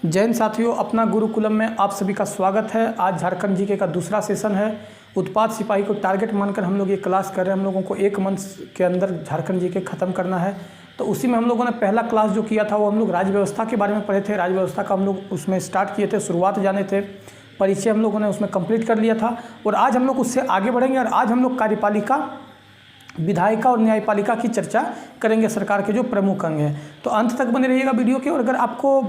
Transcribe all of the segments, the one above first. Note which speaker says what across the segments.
Speaker 1: जय हिंद साथियों, अपना गुरुकुलम में आप सभी का स्वागत है। आज झारखंड जीके का दूसरा सेशन है। उत्पाद सिपाही को टारगेट मानकर हम लोग ये क्लास कर रहे हैं। हम लोगों को 1 मंथ के अंदर झारखंड जीके ख़त्म करना है। तो उसी में हम लोगों ने पहला क्लास जो किया था वो हम लोग राज्य व्यवस्था के बारे में पढ़े थे। राज्य व्यवस्था का हम लोग उसमें स्टार्ट किए थे, शुरुआत जाने थे, परिचय हम लोगों ने उसमें कंप्लीट कर लिया था। और आज हम लोग उससे आगे बढ़ेंगे और आज हम लोग कार्यपालिका, विधायिका और न्यायपालिका की चर्चा करेंगे, सरकार के जो प्रमुख अंग हैं। तो अंत तक बने रहिएगा वीडियो के। और अगर आपको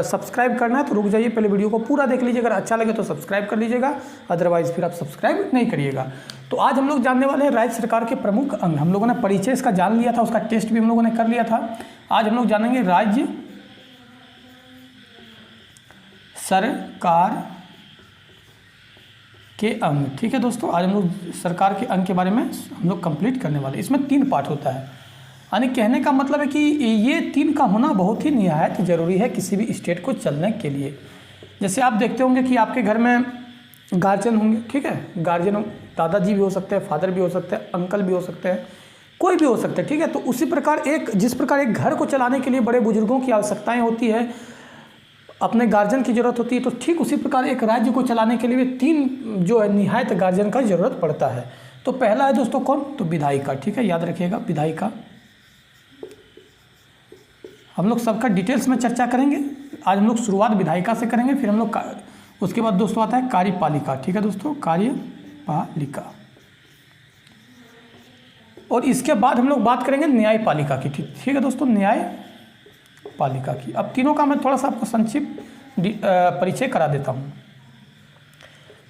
Speaker 1: सब्सक्राइब करना है तो रुक जाइए, पहले वीडियो को पूरा देख लीजिए। अगर अच्छा लगे तो सब्सक्राइब कर लीजिएगा, अदरवाइज फिर आप सब्सक्राइब नहीं करिएगा। तो आज हम लोग जानने वाले हैं राज्य सरकार के प्रमुख अंग। हम लोगों ने परिचय इसका जान लिया था, उसका टेस्ट भी हम लोगों ने कर लिया था। आज हम लोग जानेंगे राज्य सरकार के अंग। ठीक है दोस्तों, आज हम लोग सरकार के अंग के बारे में हम लोग कंप्लीट करने वाले। इसमें 3 पार्ट होता है, यानी कहने का मतलब है कि ये 3 का होना बहुत ही निहायत ज़रूरी है किसी भी स्टेट को चलने के लिए। जैसे आप देखते होंगे कि आपके घर में गार्जियन होंगे, ठीक है। गार्जियन दादाजी भी हो सकते हैं, फादर भी हो सकते हैं, अंकल भी हो सकते हैं, कोई भी हो सकता है, ठीक है। तो उसी प्रकार जिस प्रकार एक घर को चलाने के लिए बड़े बुजुर्गों की आवश्यकताएँ होती है, अपने गार्जियन की ज़रूरत होती है, तो ठीक उसी प्रकार एक राज्य को चलाने के लिए 3 जो है निहायत गार्जियन का ज़रूरत पड़ता है। तो पहला है दोस्तों कौन, तो विधायिका, ठीक है, याद रखिएगा विधायिका। हम लोग सबका डिटेल्स में चर्चा करेंगे। आज हम लोग शुरुआत विधायिका से करेंगे, फिर हम लोग उसके बाद दोस्तों आता है कार्यपालिका, ठीक है दोस्तों, कार्यपालिका। और इसके बाद हम लोग बात करेंगे न्यायपालिका की, ठीक है दोस्तों, न्यायपालिका की। अब तीनों का मैं थोड़ा सा आपको संक्षिप्त परिचय करा देता हूँ।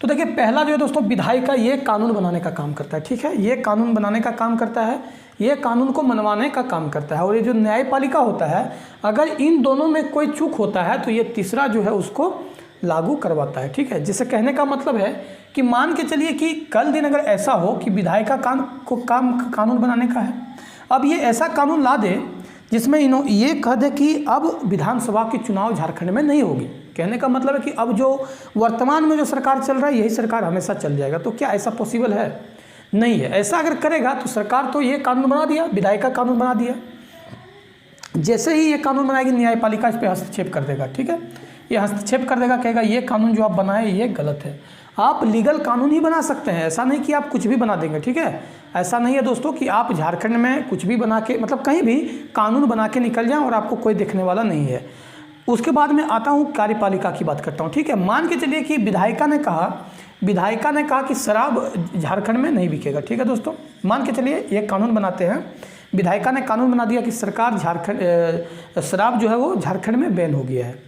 Speaker 1: तो देखिए, पहला जो है दोस्तों विधायिका, ये कानून बनाने का काम करता है, ठीक है। ये कानून बनाने का काम करता है, ये कानून को मनवाने का काम करता है। और ये जो न्यायपालिका होता है, अगर इन दोनों में कोई चूक होता है तो ये तीसरा जो है उसको लागू करवाता है, ठीक है। जिसे कहने का मतलब है कि मान के चलिए कि कल दिन अगर ऐसा हो कि विधायिका कानून बनाने का है, अब ये ऐसा कानून ला दे जिसमें ये कह दे कि अब विधानसभा के चुनाव झारखंड में नहीं होगी। कहने का मतलब है कि अब जो वर्तमान में जो सरकार चल रहा है, यही सरकार हमेशा चल जाएगा। तो क्या ऐसा पॉसिबल है? नहीं है। ऐसा अगर करेगा तो सरकार तो ये कानून बना दिया, विधायिका कानून बना दिया, जैसे ही ये कानून बनाएगी न्यायपालिका इस पर हस्तक्षेप कर देगा, ठीक है। ये हस्तक्षेप कर देगा, कहेगा ये कानून जो आप बनाए ये गलत है। आप लीगल कानून ही बना सकते हैं, ऐसा नहीं कि आप कुछ भी बना देंगे, ठीक है। ऐसा नहीं है दोस्तों कि आप झारखंड में कुछ भी बना के, मतलब कहीं भी कानून बना के निकल जाएं और आपको कोई देखने वाला नहीं है। उसके बाद में आता हूँ कार्यपालिका की बात करता हूँ, ठीक है। मान के चलिए कि विधायिका ने कहा कि शराब झारखंड में नहीं बिकेगा, ठीक है दोस्तों। मान के चलिए ये कानून बनाते हैं, विधायिका ने कानून बना दिया कि सरकार शराब जो है वो झारखंड में बैन हो गया है।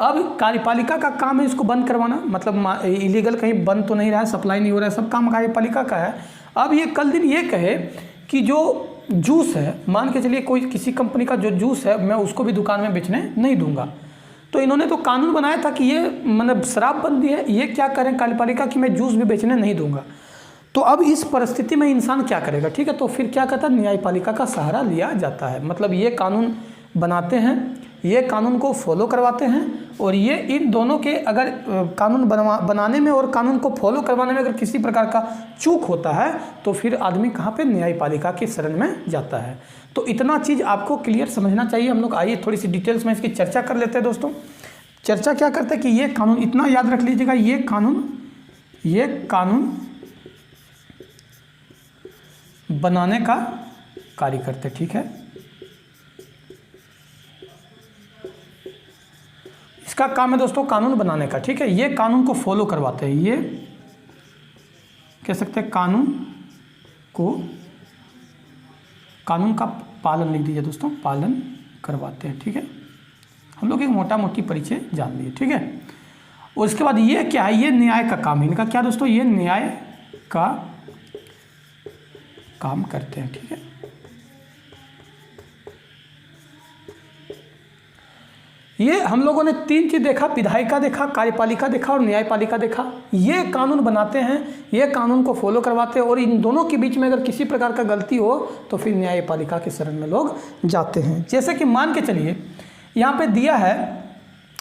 Speaker 1: अब कार्यपालिका का काम है इसको बंद करवाना, मतलब इलीगल कहीं बंद तो नहीं रहा है, सप्लाई नहीं हो रहा है, सब काम कार्यपालिका का है। अब ये कल दिन ये कहे कि जो जूस है, मान के चलिए कोई किसी कंपनी का जो जूस है मैं उसको भी दुकान में बेचने नहीं दूंगा। तो इन्होंने तो कानून बनाया था कि ये मतलब शराबबंदी है, ये क्या करें कार्यपालिका कि मैं जूस भी बेचने नहीं दूंगा। तो अब इस परिस्थिति में इंसान क्या करेगा, ठीक है। तो फिर क्या कहता है, न्यायपालिका का सहारा लिया जाता है। मतलब ये कानून बनाते हैं, ये कानून को फॉलो करवाते हैं, और ये इन दोनों के अगर कानून बनाने में और कानून को फॉलो करवाने में अगर किसी प्रकार का चूक होता है तो फिर आदमी कहाँ पे, न्यायपालिका के शरण में जाता है। तो इतना चीज़ आपको क्लियर समझना चाहिए। हम लोग आइए थोड़ी सी डिटेल्स में इसकी चर्चा कर लेते हैं दोस्तों। चर्चा क्या करते हैं कि ये कानून, इतना याद रख लीजिएगा, ये कानून बनाने का कार्य करते, ठीक है। इसका काम है दोस्तों कानून बनाने का, ठीक है। ये कानून को फॉलो करवाते हैं, ये कह सकते हैं कानून का पालन लिख दीजिए दोस्तों, पालन करवाते हैं, ठीक है। हम लोग एक मोटा मोटी परिचय जान लिए, ठीक है। और इसके बाद ये क्या है, ये न्याय का काम है इनका। क्या दोस्तों, ये न्याय का काम करते हैं, ठीक है। ये हम लोगों ने 3 चीज़ देखा, विधायिका देखा, कार्यपालिका देखा और न्यायपालिका देखा। ये कानून बनाते हैं, ये कानून को फॉलो करवाते हैं, और इन दोनों के बीच में अगर किसी प्रकार का गलती हो तो फिर न्यायपालिका के शरण में लोग जाते हैं। जैसे कि मान के चलिए यहाँ पे दिया है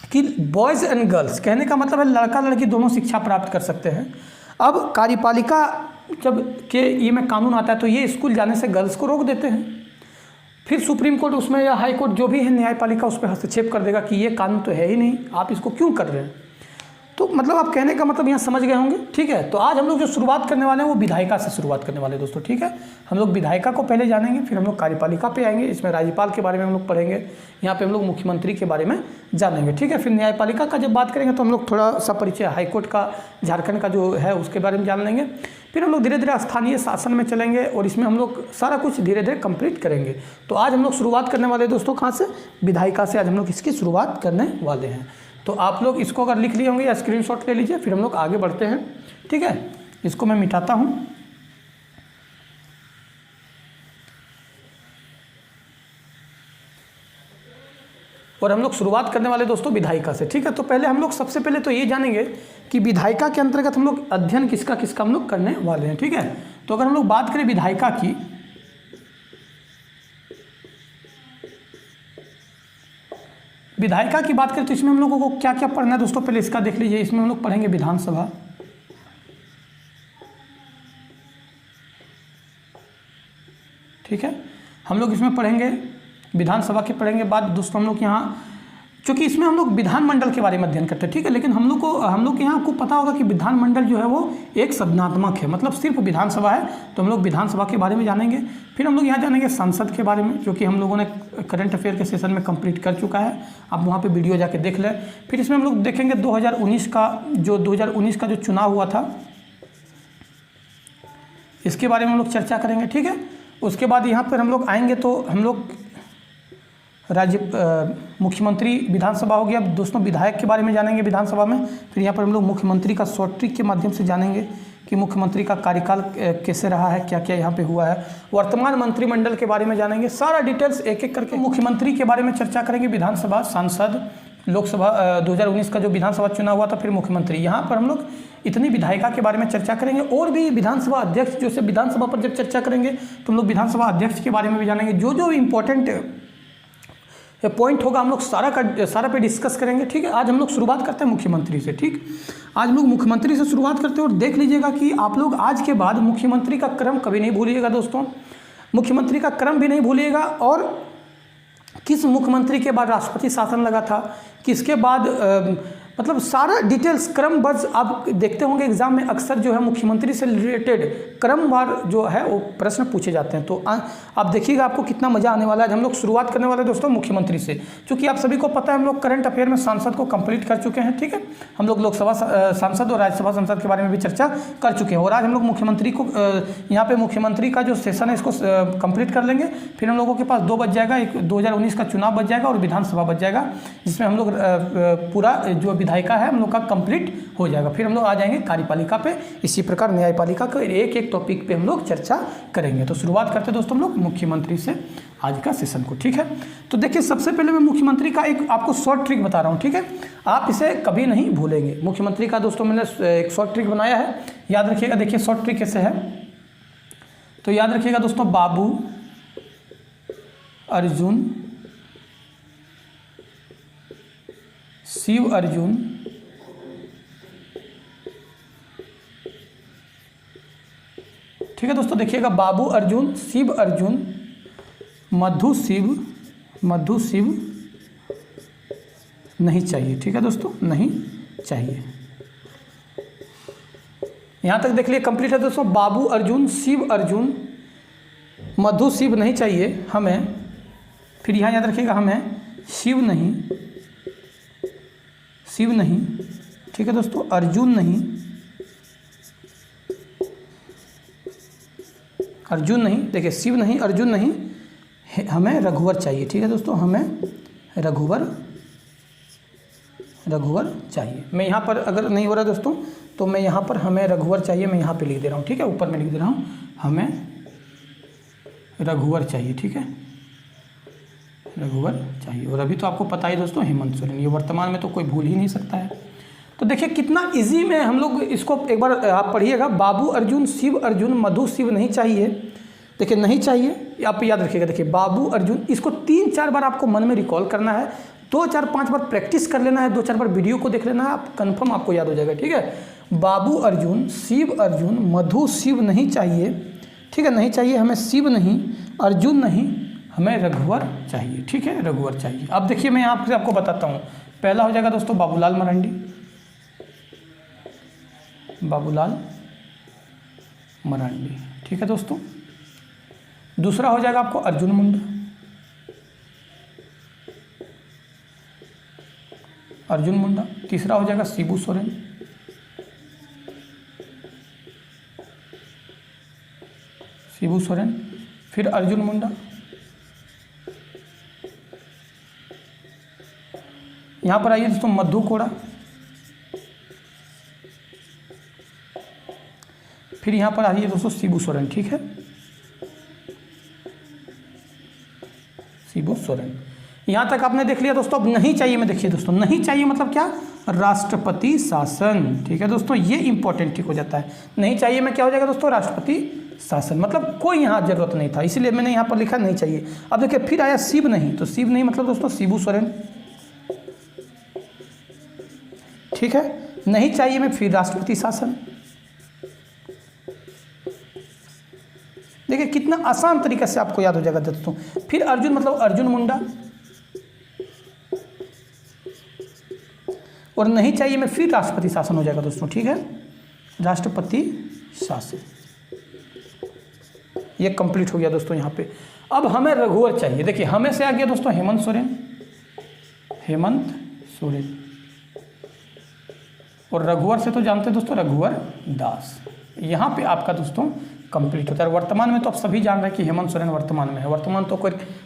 Speaker 1: कि बॉयज़ एंड गर्ल्स, कहने का मतलब है लड़का लड़की दोनों शिक्षा प्राप्त कर सकते हैं। अब कार्यपालिका जब के ये में कानून आता है तो ये स्कूल जाने से गर्ल्स को रोक देते हैं। फिर सुप्रीम कोर्ट उसमें या हाई कोर्ट जो भी है न्यायपालिका उस पर हस्तक्षेप कर देगा कि ये कानून तो है ही नहीं, आप इसको क्यों कर रहे हैं। तो मतलब आप कहने का मतलब यहाँ समझ गए होंगे, ठीक है। तो आज हम लोग जो शुरुआत करने वाले हैं वो विधायिका से शुरुआत करने वाले हैं दोस्तों, ठीक है। हम लोग विधायिका को पहले जानेंगे, फिर हम लोग कार्यपालिका पे आएंगे, इसमें राज्यपाल के बारे में हम लोग पढ़ेंगे, यहाँ पे हम लोग मुख्यमंत्री के बारे में जानेंगे, ठीक है। फिर न्यायपालिका का जब बात करेंगे तो हम लोग थोड़ा सा परिचय हाईकोर्ट का, झारखंड का जो है उसके बारे में जान लेंगे। फिर हम लोग धीरे धीरे स्थानीय शासन में चलेंगे और इसमें हम लोग सारा कुछ धीरे धीरे कंप्लीट करेंगे। तो आज हम लोग शुरुआत करने वाले हैं दोस्तों कहाँ से, विधायिका से आज हम लोग इसकी शुरुआत करने वाले हैं। तो आप लोग इसको अगर लिख लिए होंगे या स्क्रीनशॉट ले लीजिए, फिर हम लोग आगे बढ़ते हैं, ठीक है। इसको मैं मिटाता हूँ। और हम लोग शुरुआत करने वाले दोस्तों विधायिका से, ठीक है। तो पहले हम लोग सबसे पहले तो ये जानेंगे कि विधायिका के अंतर्गत हम लोग अध्ययन किसका किसका हम लोग करने वाले हैं, ठीक है। तो अगर हम लोग बात करें विधायिका की, विधायिका की बात करें तो इसमें हम लोगों को क्या क्या पढ़ना है दोस्तों, पहले इसका देख लीजिए। इसमें हम लोग पढ़ेंगे विधानसभा, ठीक है। हम लोग इसमें पढ़ेंगे विधानसभा के पढ़ेंगे बाद दोस्तों हम लोग यहाँ, चूँकि इसमें हम लोग विधानमंडल के बारे में अध्ययन करते हैं, ठीक है। लेकिन हम लोग के यहाँ आपको पता होगा कि विधानमंडल जो है वो एक संज्ञानात्मक है, मतलब सिर्फ विधानसभा है। तो हम लोग विधानसभा के बारे में जानेंगे। फिर हम लोग यहाँ जानेंगे संसद के बारे में, जो कि हम लोगों ने करंट अफेयर के सेशन में कंप्लीट कर चुका है, आप वहाँ पे वीडियो जाके देख लें। फिर इसमें हम लोग देखेंगे 2019 का जो चुनाव हुआ था, इसके बारे में हम लोग चर्चा करेंगे, ठीक है। उसके बाद यहाँ पर हम लोग आएंगे तो हम लोग मुख्यमंत्री, विधानसभा हो गया दोस्तों, विधायक के बारे में जानेंगे विधानसभा में। फिर यहाँ पर हम लोग मुख्यमंत्री का शॉर्ट ट्रिक के माध्यम से जानेंगे कि मुख्यमंत्री का कार्यकाल कैसे रहा है, क्या क्या यहाँ पे हुआ है। वर्तमान मंत्रिमंडल के बारे में जानेंगे, सारा डिटेल्स एक एक करके। मुख्यमंत्री के बारे में चर्चा करेंगे, विधानसभा, सांसद, लोकसभा, 2019 का जो विधानसभा चुनाव हुआ था, फिर मुख्यमंत्री। यहाँ पर हम लोग इतनी विधायिका के बारे में चर्चा करेंगे। और भी विधानसभा अध्यक्ष, जो विधानसभा पर जब चर्चा करेंगे तो हम लोग विधानसभा अध्यक्ष के बारे में भी जानेंगे। जो जो इम्पोर्टेंट पॉइंट होगा हम लोग सारा पे डिस्कस करेंगे, ठीक है। आज हम लोग शुरुआत करते हैं मुख्यमंत्री से, ठीक। आज हम लोग मुख्यमंत्री से शुरुआत करते हैं और देख लीजिएगा कि आप लोग आज के बाद मुख्यमंत्री का क्रम कभी नहीं भूलिएगा दोस्तों, मुख्यमंत्री का क्रम भी नहीं भूलिएगा। और किस मुख्यमंत्री के बाद राष्ट्रपति शासन लगा था, किसके बाद मतलब सारा डिटेल्स क्रमबद्ध आप देखते होंगे एग्जाम में अक्सर जो है मुख्यमंत्री से रिलेटेड क्रमवार जो है वो प्रश्न पूछे जाते हैं। तो आप देखिएगा आपको कितना मज़ा आने वाला है। हम लोग शुरुआत करने वाले दोस्तों मुख्यमंत्री से, क्योंकि आप सभी को पता है हम लोग करंट अफेयर में सांसद को कंप्लीट कर चुके हैं, ठीक है। हम लोग लोकसभा सांसद और राज्यसभा सांसद के बारे में भी चर्चा कर चुके हैं। और आज हम लोग मुख्यमंत्री को यहाँ पे मुख्यमंत्री का जो सेशन है इसको कंप्लीट कर लेंगे। फिर हम लोगों के पास 2 बच जाएगा, एक 2019 का चुनाव बच जाएगा और विधानसभा बच जाएगा, जिसमें हम लोग पूरा जो विधायिका है हम लोग का कंप्लीट हो जाएगा। फिर हम लोग आ जाएंगे कार्यपालिका पे। इसी प्रकार न्यायपालिका के एक एक टॉपिक पे हम लोग चर्चा करेंगे। तो शुरुआत करते हैं दोस्तों हम लोग मुख्यमंत्री से आज का सेशन को, ठीक है। तो देखिए सबसे पहले मैं मुख्यमंत्री का एक आपको शॉर्ट ट्रिक बता रहा हूँ, ठीक है। आप इसे कभी नहीं भूलेंगे। मुख्यमंत्री का दोस्तों मैंने एक शॉर्ट ट्रिक बनाया है, याद रखिएगा। देखिए शॉर्ट ट्रिक कैसे है, तो याद रखिएगा दोस्तों, बाबू अर्जुन, शिव अर्जुन, ठीक है दोस्तों। देखिएगा बाबू अर्जुन, शिव अर्जुन, मधु शिव नहीं चाहिए, ठीक है दोस्तों, नहीं चाहिए। यहां तक देख लिए कंप्लीट है दोस्तों। बाबू अर्जुन, शिव अर्जुन, मधु शिव नहीं चाहिए हमें। फिर यहां याद रखिएगा हमें शिव नहीं, ठीक है दोस्तों, अर्जुन नहीं, देखिए शिव नहीं, अर्जुन नहीं, हमें रघुवर चाहिए, ठीक है दोस्तों, हमें रघुवर चाहिए। मैं यहाँ पर अगर नहीं हो रहा दोस्तों तो मैं यहाँ पर हमें रघुवर चाहिए, मैं यहाँ पे लिख दे रहा हूँ, ठीक है, ऊपर में लिख दे रहा हूँ हमें रघुवर चाहिए, ठीक है, रघुवर चाहिए। और अभी तो आपको पता ही दोस्तों हेमंत सोरेन, ये वर्तमान में तो कोई भूल ही नहीं सकता है। तो देखिए कितना इजी में हम लोग इसको एक बार आप पढ़िएगा। बाबू अर्जुन, शिव अर्जुन, मधु शिव नहीं चाहिए। देखिए नहीं चाहिए, आप याद रखिएगा। देखिए बाबू अर्जुन, इसको 3-4 बार आपको मन में रिकॉल करना है, 2-4-5 बार प्रैक्टिस कर लेना है, 2-4 बार वीडियो को देख लेना है, आप कंफर्म आपको याद हो जाएगा, ठीक है। बाबू अर्जुन, शिव अर्जुन, मधु शिव नहीं चाहिए, ठीक है, नहीं चाहिए हमें, शिव नहीं, अर्जुन नहीं, हमें रघुवर चाहिए, ठीक है, रघुवर चाहिए। अब देखिए मैं यहाँ से आपको बताता हूँ, पहला हो जाएगा दोस्तों बाबूलाल मरांडी, बाबूलाल मरांडी, ठीक है दोस्तों। दूसरा हो जाएगा आपको अर्जुन मुंडा, अर्जुन मुंडा। तीसरा हो जाएगा शिबू सोरेन, शिबू सोरेन, फिर अर्जुन मुंडा। यहाँ पर आइए दोस्तों मधु कोड़ा, फिर यहाँ पर आइए दोस्तों शिबू सोरेन, ठीक है, शिबू सोरेन। यहाँ तक आपने देख लिया दोस्तों। अब नहीं चाहिए में देखिए दोस्तों, नहीं चाहिए मतलब क्या, राष्ट्रपति शासन, ठीक है दोस्तों, ये इंपॉर्टेंट ठीक हो जाता है। नहीं चाहिए में क्या हो जाएगा दोस्तों, राष्ट्रपति शासन, मतलब कोई यहाँ जरूरत नहीं था, इसीलिए मैंने यहाँ पर लिखा नहीं चाहिए। अब देखिए फिर आया शिव नहीं, तो शिव नहीं मतलब दोस्तों शिबू सोरेन, ठीक है। नहीं चाहिए में फिर राष्ट्रपति शासन। देखिए कितना आसान तरीके से आपको याद हो जाएगा दोस्तों। फिर अर्जुन मतलब अर्जुन मुंडा, और नहीं चाहिए में फिर राष्ट्रपति शासन हो जाएगा दोस्तों, ठीक है, राष्ट्रपति शासन। ये कंप्लीट हो गया दोस्तों यहाँ पे। अब हमें रघुवर चाहिए। देखिए हमें से आ गया दोस्तों हेमंत सोरेन, हेमंत सोरेन, और रघुवर से तो जानते हैं दोस्तों रघुवर दास। यहाँ पे आपका दोस्तों कंप्लीट होता है। वर्तमान में तो आप सभी जान रहे हैं कि हेमंत सोरेन वर्तमान में है, वर्तमान तो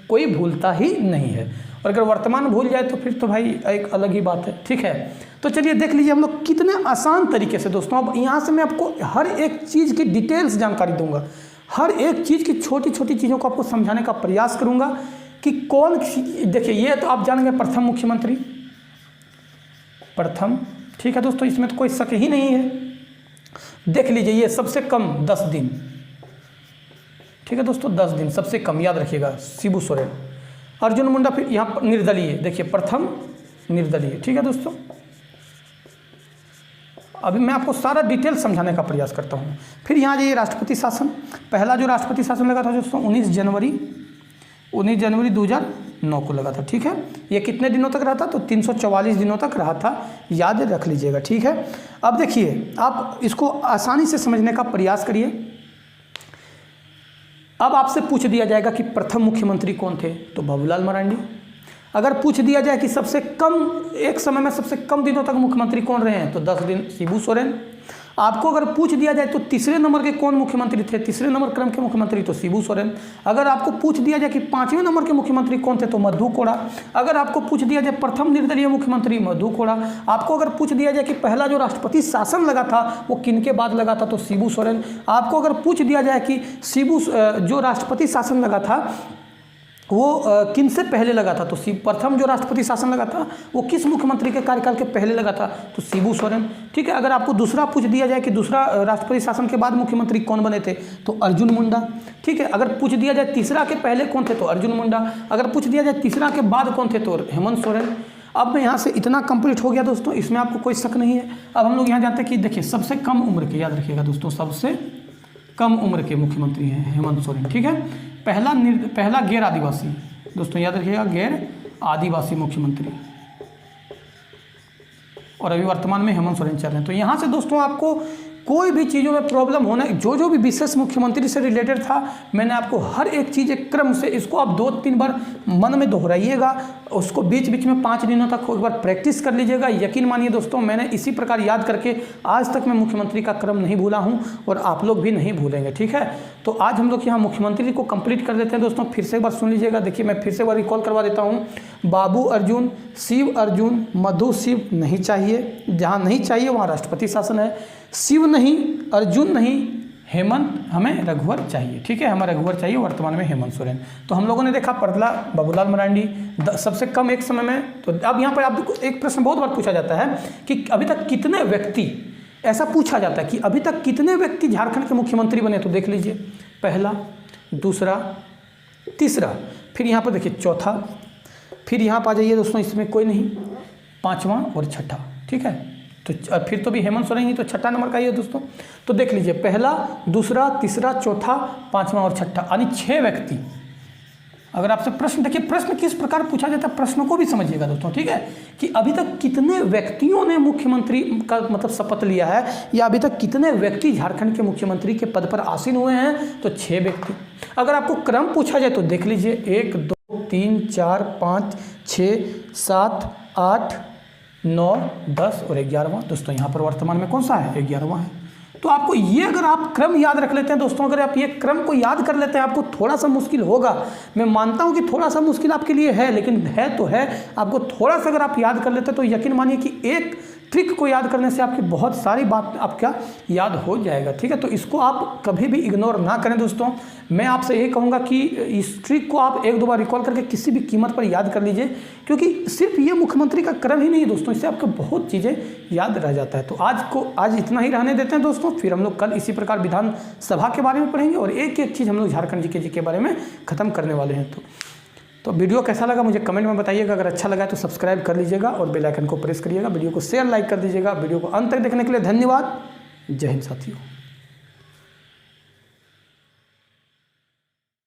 Speaker 1: कोई भूलता ही नहीं है, और अगर वर्तमान भूल जाए तो फिर तो भाई एक अलग ही बात है, ठीक है। तो चलिए देख लीजिए हम लोग कितने आसान तरीके से दोस्तों, अब यहाँ से मैं आपको हर एक चीज़ की डिटेल्स जानकारी दूंगा, हर एक चीज़ की छोटी छोटी चीज़ों को आपको समझाने का प्रयास करूँगा कि कौन। देखिए ये तो आप जानेंगे प्रथम मुख्यमंत्री, प्रथम, ठीक है दोस्तों, इसमें तो कोई शक ही नहीं है। देख लीजिए ये सबसे कम 10 दिन, ठीक है दोस्तों, 10 दिन सबसे कम, याद रखिएगा, शिबू सोरेन। अर्जुन मुंडा फिर यहाँ पर निर्दलीय, देखिए प्रथम निर्दलीय, ठीक है दोस्तों। अभी मैं आपको सारा डिटेल समझाने का प्रयास करता हूँ। फिर यहाँ जाइए राष्ट्रपति शासन। पहला जो राष्ट्रपति शासन लगा था दोस्तों 19 जनवरी 2009 को लगा था, ठीक है। ये कितने दिनों तक रहा था, तो 344 दिनों तक रहा था, याद रख लीजिएगा, ठीक है। अब देखिए आप इसको आसानी से समझने का प्रयास करिए। अब आपसे पूछ दिया जाएगा कि प्रथम मुख्यमंत्री कौन थे, तो बाबूलाल मरांडी। अगर पूछ दिया जाए कि सबसे कम, एक समय में सबसे कम दिनों तक मुख्यमंत्री कौन रहे हैं, तो 10 दिन शिबू सोरेन। आपको अगर पूछ दिया जाए तो तीसरे नंबर के कौन मुख्यमंत्री थे, तीसरे नंबर क्रम के मुख्यमंत्री, तो शिबू सोरेन। अगर आपको पूछ दिया जाए कि 5वें नंबर के मुख्यमंत्री कौन थे, तो मधु कोड़ा। अगर आपको पूछ दिया जाए प्रथम निर्दलीय मुख्यमंत्री, मधु कोड़ा। आपको अगर पूछ दिया जाए कि पहला जो राष्ट्रपति शासन लगा था वो किनके बाद लगा था, तो शिबू सोरेन। आपको अगर पूछ दिया जाए कि शिबू जो राष्ट्रपति शासन लगा था वो किन से पहले लगा था, तो प्रथम जो राष्ट्रपति शासन लगा था वो किस मुख्यमंत्री के कार्यकाल के पहले लगा था, तो शिबू सोरेन, ठीक है। अगर आपको दूसरा पूछ दिया जाए कि दूसरा राष्ट्रपति शासन के बाद मुख्यमंत्री कौन बने थे, तो अर्जुन मुंडा, ठीक है। अगर पूछ दिया जाए तीसरा के पहले कौन थे, तो अर्जुन मुंडा। अगर पूछ दिया जाए तीसरा के बाद कौन थे, तो हेमंत सोरेन। अब मैं यहाँ से इतना कंप्लीट हो गया दोस्तों, इसमें आपको कोई शक नहीं है। अब हम लोग यहाँ जानते हैं कि देखिए सबसे कम उम्र के, याद रखिएगा दोस्तों, सबसे कम उम्र के मुख्यमंत्री हैं हेमंत सोरेन, ठीक है। पहला गैर आदिवासी, दोस्तों याद रखिएगा, गैर आदिवासी मुख्यमंत्री, और अभी वर्तमान में हेमंत सोरेन चल रहे हैं। तो यहाँ से दोस्तों आपको कोई भी चीज़ों में प्रॉब्लम होना, जो भी विशेष मुख्यमंत्री से रिलेटेड था, मैंने आपको हर एक चीज़ एक क्रम से, इसको आप 2-3 बार मन में दोहराइएगा, उसको बीच बीच में 5 दिनों तक एक बार प्रैक्टिस कर लीजिएगा। यकीन मानिए दोस्तों, मैंने इसी प्रकार याद करके आज तक मैं मुख्यमंत्री का क्रम नहीं भूला हूँ, और आप लोग भी नहीं भूलेंगे, ठीक है। तो आज हम लोग यहाँ मुख्यमंत्री को कंप्लीट कर देते हैं दोस्तों। फिर से एक बार सुन लीजिएगा, देखिए मैं फिर से एक बार रिकॉल करवा देता हूँ। बाबू अर्जुन, शिव अर्जुन, मधु शिव नहीं चाहिए, जहाँ नहीं चाहिए वहाँ राष्ट्रपति शासन है। शिव नहीं, अर्जुन नहीं, हेमंत, हमें रघुवर चाहिए, ठीक है, हमें रघुवर चाहिए, वर्तमान में हेमंत सोरेन। तो हम लोगों ने देखा पहला बाबूलाल मरांडी, सबसे कम एक समय में। तो अब यहाँ पर आपको एक प्रश्न बहुत बार पूछा जाता है कि अभी तक कितने व्यक्ति, ऐसा पूछा जाता है कि अभी तक कितने व्यक्ति झारखंड के मुख्यमंत्री बने, तो देख लीजिए, पहला, दूसरा, तीसरा, फिर यहाँ पर देखिए चौथा, फिर यहाँ पर आ जाइए दोस्तों, इसमें कोई नहीं, 5वां और छठा, ठीक है। तो फिर तो भी हेमंत सोरेन ही तो छठा नंबर का ही है दोस्तों। तो देख लीजिए, पहला, दूसरा, तीसरा, चौथा, 5वां और छठा, यानी 6 व्यक्ति अगर आपसे प्रश्न, देखिए प्रश्न किस प्रकार पूछा जाता है, प्रश्नों को भी समझिएगा दोस्तों, ठीक है, कि अभी तक कितने व्यक्तियों ने मुख्यमंत्री का मतलब शपथ लिया है, या अभी तक कितने व्यक्ति झारखंड के मुख्यमंत्री के पद पर आसीन हुए हैं, तो 6 व्यक्ति। अगर आपको क्रम पूछा जाए तो देख लीजिए 1 2 3 4 5 6 7 8 9 10 और 11वां। दोस्तों यहाँ पर वर्तमान में कौन सा है, 11वां है। तो आपको ये अगर आप क्रम याद रख लेते हैं दोस्तों, अगर आप ये क्रम को याद कर लेते हैं, आपको थोड़ा सा मुश्किल होगा, मैं मानता हूँ कि थोड़ा सा मुश्किल आपके लिए है, लेकिन है तो है, आपको थोड़ा सा अगर आप याद कर लेते हैं तो यकीन मानिए कि एक ट्रिक को याद करने से आपकी बहुत सारी बात आपका याद हो जाएगा, ठीक है। तो इसको आप कभी भी इग्नोर ना करें दोस्तों। मैं आपसे यही कहूँगा कि इस ट्रिक को आप 1-2 बार रिकॉल करके किसी भी कीमत पर याद कर लीजिए, क्योंकि सिर्फ ये मुख्यमंत्री का क्रम ही नहीं है दोस्तों, इससे आपको बहुत चीज़ें याद रह जाता है। तो आज इतना ही रहने देते हैं दोस्तों, फिर हम लोग कल इसी प्रकार विधानसभा के बारे में पढ़ेंगे और एक एक चीज़ हम लोग झारखंड जी के बारे में ख़त्म करने वाले हैं। तो वीडियो कैसा लगा मुझे कमेंट में बताइएगा। अगर अच्छा लगा तो सब्सक्राइब कर लीजिएगा और बेल आइकन को प्रेस करिएगा। वीडियो को शेयर लाइक कर दीजिएगा। वीडियो को अंत तक देखने के लिए धन्यवाद। जय हिंद साथियों।